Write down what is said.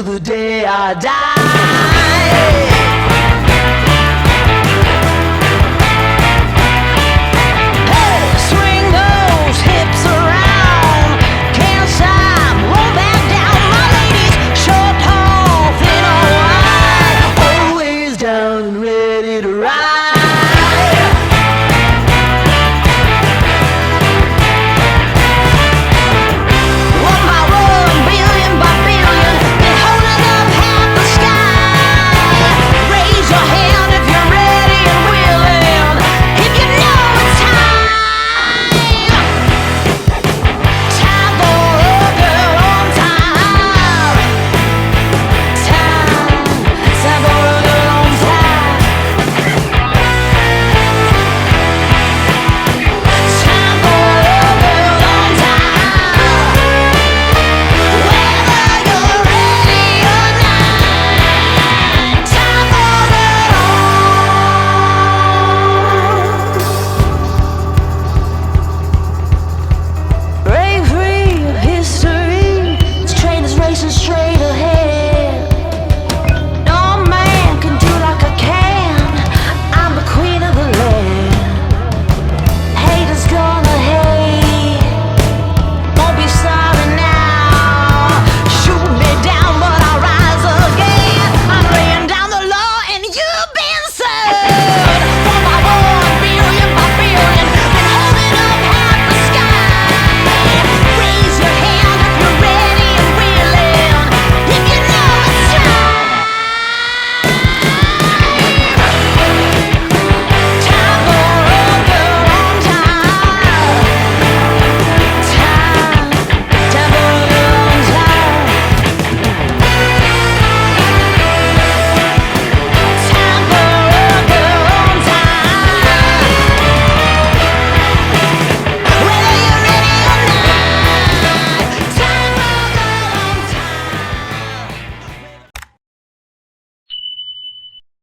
till the day I die. Hey, swing those hips around, can't stop, roll back down. My ladies, short, tall, thin or wide, always down and ready to ride. Straight